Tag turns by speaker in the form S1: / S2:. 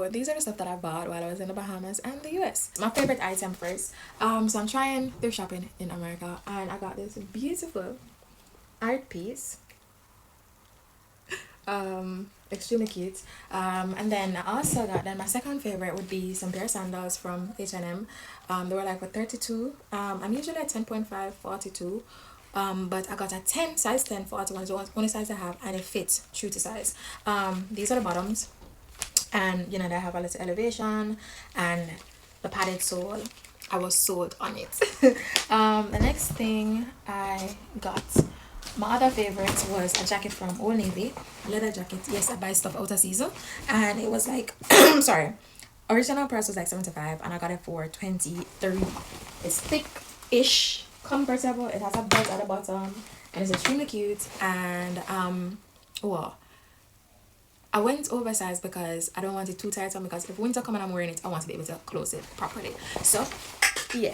S1: So these are the stuff that I bought while I was in the Bahamas and the US. My favorite item first. So I'm trying thrift shopping in America, and I got this beautiful art piece. Extremely cute. And then I also got, then my second favorite would be some pair of sandals from H&M. They were like for 32. I'm usually at 10.5, 42. But I got a 10, size 10, 41, so only size I have, and it fits true to size. These are the bottoms, and you know they have a little elevation, and the padded sole. I was sold on it. The next thing I got, my other favorite was a jacket from Old Navy, leather jacket. Yes, I buy stuff out of season, and it was like sorry, original price was like 75, and I got it for 23. It's thick-ish, comfortable. It has a belt at the bottom, and it's extremely cute. And well, I went oversized because I don't want it too tight on, because if winter come and I'm wearing it, I want to be able to close it properly. So yeah,